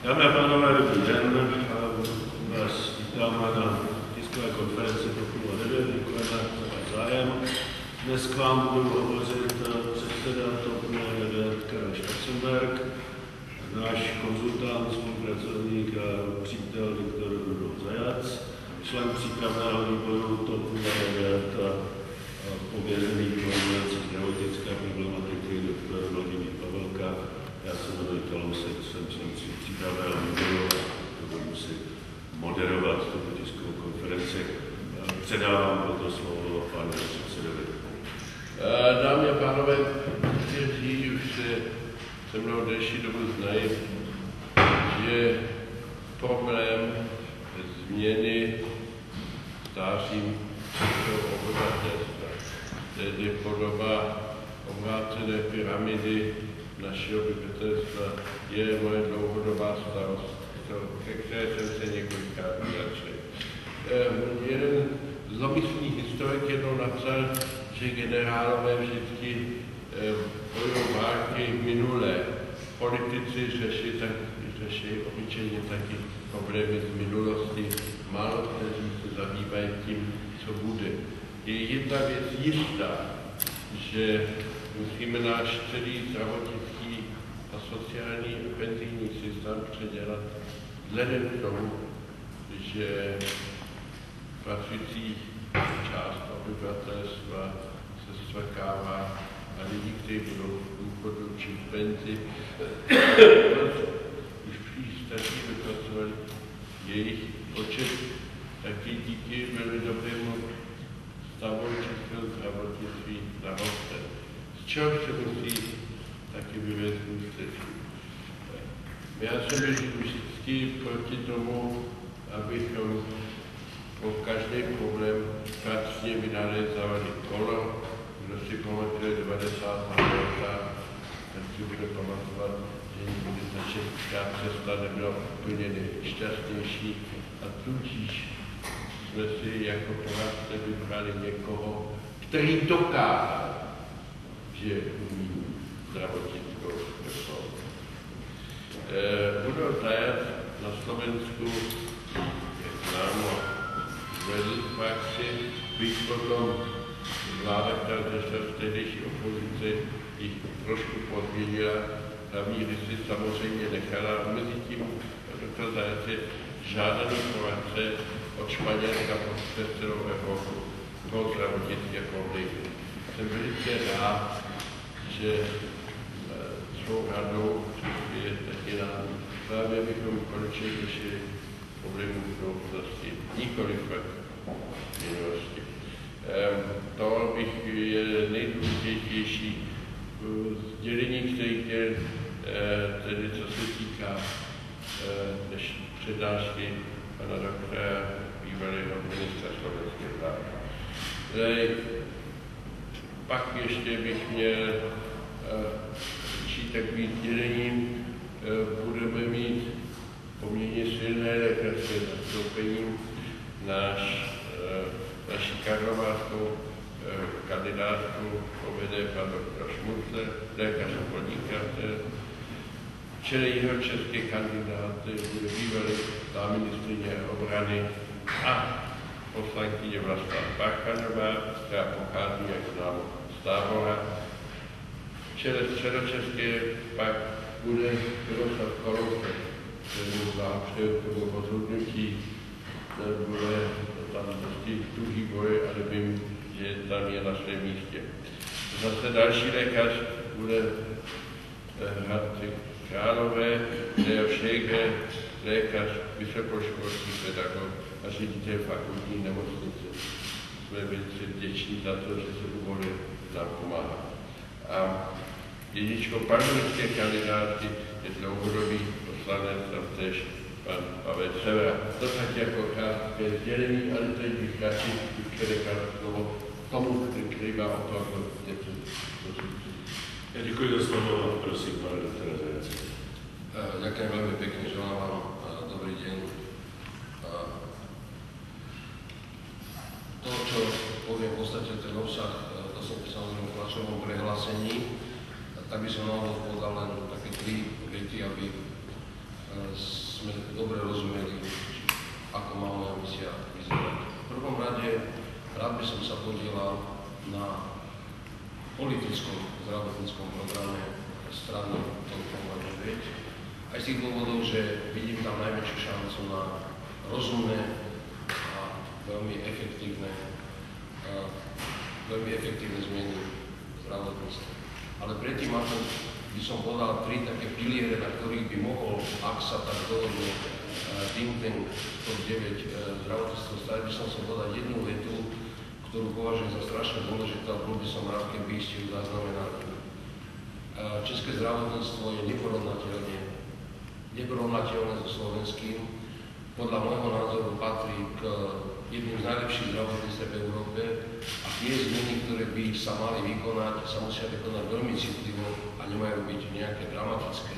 Dámy a pánové, dobrý den. Vás vítáme na tiskové konferenci TOP 09. Děkujeme za váš zájem. Dnes k vám budu hovořit předseda TOP 09 Karel Schwarzenberg, náš konzultant, spolupracovník a přítel Viktor Rudolf Zajac, člen přípravného výboru TOP 09 a pověřený koordinací zdravotnické problematiky doktor Vladimír Pavelka. Já se jmenuji Kalousek, jsem člen přípravného výboru a dovolím si moderovat tuto tiskovou konferenci. Předávám proto slovo panu předsedovi. Dámy a pánové, kteří už se mnou delší dobu znají, že problém změny stářím obyvatelstva, tedy podoba obrácené pyramidy našeho obyvatelstva, je moje dlouhodobá starost, ke které jsem se několikrát vyjádřil. Jeden zlomyslný historik jednou napsal, že generálové vždycky bojují války minulé. Politici řeší obyčejně taky problémy z minulosti. Málo kteří se zabývají tím, co bude. Je jedna věc jistá, že musíme náš celý zdravotnický a sociální penzijní systém předělat vzhledem k tomu, že pracující část obyvatelstva se ztvrkává a lidi, kteří budou v důchodu či v penzi, už přístačí vypracovali jejich počet, taky díky velmi dobrému stavu českého zdravotnictví naroste. Z čeho se musí taky vyvést ústečí. Já jsem byl vždycky proti tomu, abychom po každý problém pracně vynalézávali kolo. Kdo si pamatuje 90. let, tak si bude pamatovat, že nikdy ta česká cesta nebyla úplně nejšťastnější a tudíž jsme si jako poradce vybrali někoho, který dokázal, že umí zdravotnickou reformu. Rudolf Zajac na Slovensku, jak známo, vedl praxi, byť potom vláda, která začala v tehdejší opozici, jich trošku pozměnila, hlavní rysy samozřejmě nechala. Mezitím doktor Zajac je žádaný poradce od Španělska přes celou Evropu pro zdravotnické problémy. Jsem velice rád, že svou radou je taky nám právě bychom konečně řešili problémů v budoucnosti, nikoliv v minulosti. To bych je nejdůležitější sdělení, který chtěl, tedy co se týká přednášky pana doktora bývalého ministra slovenské vlády. Pak ještě bych měl takovým sdělením, budeme mít poměrně silné lékařské zastoupení. Naši karlovarskou kandidátku povede pan doktor Šmucler, lékař a podnikatel. Čili jeho české kandidáty bude bývalý ministryně obrany a poslankyně Vlasta Parkanová, která pochází, jak známo, z Tábora. Čili středočeské pak bude Miroslav Kalousek, kterému vám přeju k tomu rozhodnutí. Bude tam dosti tuhý boj, ale vím, že tam je na svém místě. Zase další lékař bude Hradci Králové, Leo Šejger, lékař, vysokoškolský pedagog a ředitel fakultní nemocnice. Jsme velice vděční za to, že se uvolil nám pomáhat. A dědičkou parlamentské kandidátky je dlouhodobý poslanec a též pan Pavel Severa. To tak jako krátké sdělení, ale teď bych radši předekal slovo tomu, který má o tom něco. Já děkuji za slovo a prosím pana doktora Zajace. Ďakujem veľmi pekne, želám vám dobrý deň. To, čo poviem v podstate ten obsah, to som samozrejme v tlačovom prehlásení, tak by som na úvod povedal len také 3 vety, aby sme dobre rozumeli, ako má moja misia vyzerať. V prvom rade rád by som sa podielal na politickom zdravotníckom programe strany TOP 09. Aj z tých dôvodov, že vidím tam najväčšiu šancu na rozumné a veľmi efektívne zmeny v zdravotníctve. Ale predtým, ako by som povedal 3 také piliere, na ktorých by mohol, ak sa tak dohodne think tank TOP 9 zdravotníctvo stať, by som povedať jednu vetu, ktorú považujem za strašne dôležitú a bol by som rád, keby ste ju zaznamenali. České zdravotníctvo je neporovnateľné so slovenským. Podľa môjho názoru patrí k jedným z najlepších zdravotníctv v Európe a tie zmeny, ktoré by sa mali vykonať, sa musia vykonať veľmi citlivo a nemajú byť nejaké dramatické.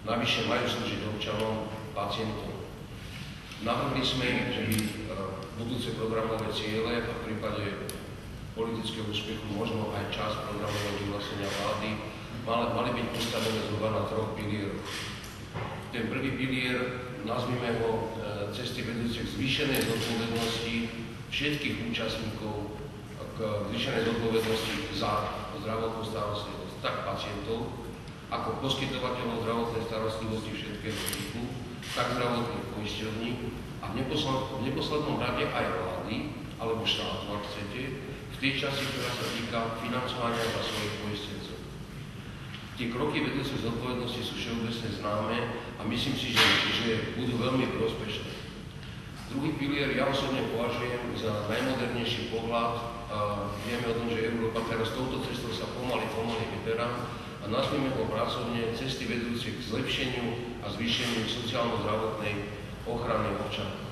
Navyše majú slúžiť občanom, pacientom. Navrhli sme, že by budúce programové ciele a v prípade politického úspechu možno aj čas programového vyhlásenia vlády mali byť postavené zhruba na 3 pilieroch. Ten prvý pilier, nazvime ho cesty vedúce k zvýšenej zodpovednosti všetkých účastníkov, k zvýšenej zodpovednosti za zdravotnú starostlivosť, tak pacientov, ako poskytovateľov zdravotnej starostlivosti všetkého typu, tak zdravotných poisťovní a v neposlednom rade aj vlády, alebo štátu, ak chcete, v tej časti, ktorá sa týka financovania za svojich poistencov. Tie kroky vedúce zodpovednosti sú všeobecne známe a myslím si, že budú veľmi prospešné. Druhý pilier ja osobne považujem za najmodernejší pohľad. Vieme o tom, že Európa teraz touto cestou sa pomaly vyberá a nazvime ho pracovne cesty vedúce k zlepšeniu a zvýšeniu sociálno-zdravotnej ochrany občanov.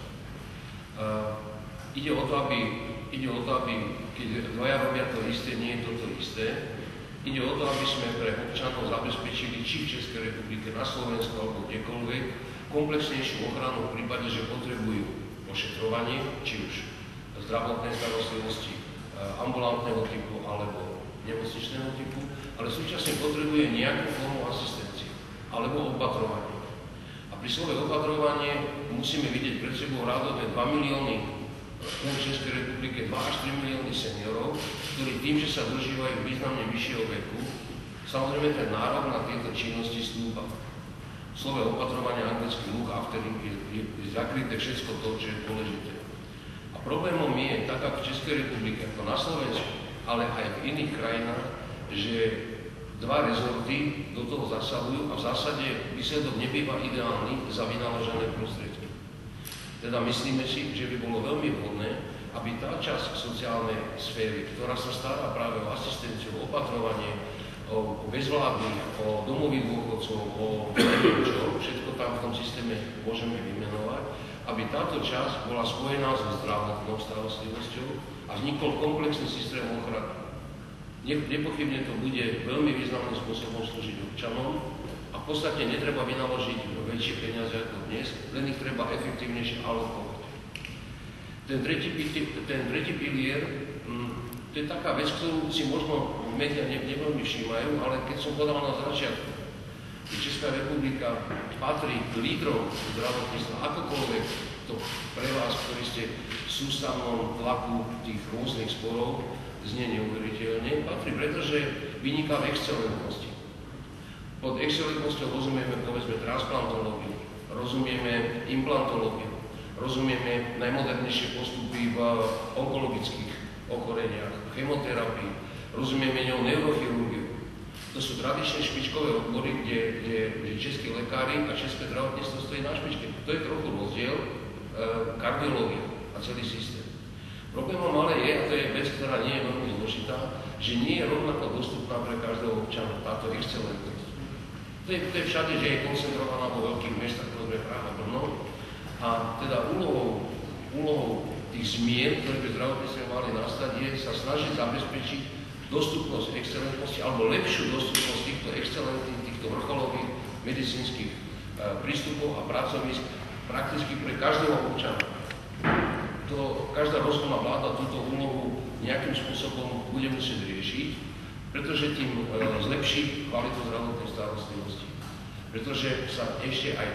Ide o to, aby keď dvaja robia to isté, nie je toto isté. Ide o to, aby sme pre občanov zabezpečili či v Českej republike, na Slovensku alebo kdekoľvek komplexnejšiu ochranu v prípade, že potrebujú ošetrovanie, či už zdravotnej starostlivosti, ambulantného typu alebo nemocničného typu, ale súčasne potrebuje nejakú formu asistencie alebo opatrovanie. A pri slove opatrovanie musíme vidieť pred sebou rádové 2 milióny v Českej republike 2 až 3 milióny seniorov, ktorí tým, že sa dožívajú významne vyššieho veku, samozrejme ten nárok na tieto činnosti stúpa. V slove opatrovania anglicky look after je zakryté všetko to, čo je dôležité. A problémom je, tak ako v Českej republike, ako na Slovensku, ale aj v iných krajinách, že 2 rezorty do toho zasahujú a v zásade výsledok nebýva ideálny za vynaložené prostriedky. Teda myslíme si, že by bolo veľmi vhodné, aby tá časť sociálnej sféry, ktorá sa stará práve o asistenciu, o opatrovanie, o bezvládnych, o domových dôchodcov, o čo, všetko tam v tom systéme môžeme vymenovať, aby táto časť bola spojená so zdravotnou starostlivosťou a vznikol komplexný systém ochrany. Nepochybne to bude veľmi významným spôsobom slúžiť občanom, a v podstate netreba vynaložiť väčšie peniaze ako dnes, len ich treba efektívnejšie alokovať. Ten tretí pilier, to je taká vec, ktorú si možno médiá neveľmi všímajú, ale keď som povedal na začiatku, že Česká republika patrí k lídrom zdravotníctva, akokoľvek to pre vás, ktorí ste v sústavnom tlaku tých rôznych sporov, znie neuveriteľne, patrí, pretože vyniká v excelentnosti. Pod excelentnosťou rozumieme, povedzme, transplantológiu, rozumieme implantológiu, rozumieme najmodernejšie postupy v onkologických ochoreniach, chemoterapii, rozumieme ňou neurochirurgiu. To sú tradičné špičkové odbory, kde českí lekári a české zdravotníctvo stojí na špičke. To je trochu rozdiel kardiológia a celý systém. Problémom ale je, a to je vec, ktorá nie je veľmi zložitá, že nie je rovnako dostupná pre každého občana táto excelentnosť. To je všade, že je koncentrovaná vo veľkých mestách, ktoré práve Brno. A teda úlohou tých zmien, ktoré by zdravotníctve mali nastať, je sa snažiť zabezpečiť dostupnosť excelentnosti alebo lepšiu dostupnosť týchto excelentných, týchto vrcholových medicínskych prístupov a pracovísk prakticky pre každého občana. Každá rozumná vláda túto úlohu nejakým spôsobom bude musieť riešiť, pretože tým zlepší kvalitu zdravotnej starostlivosti. Pretože sa ešte aj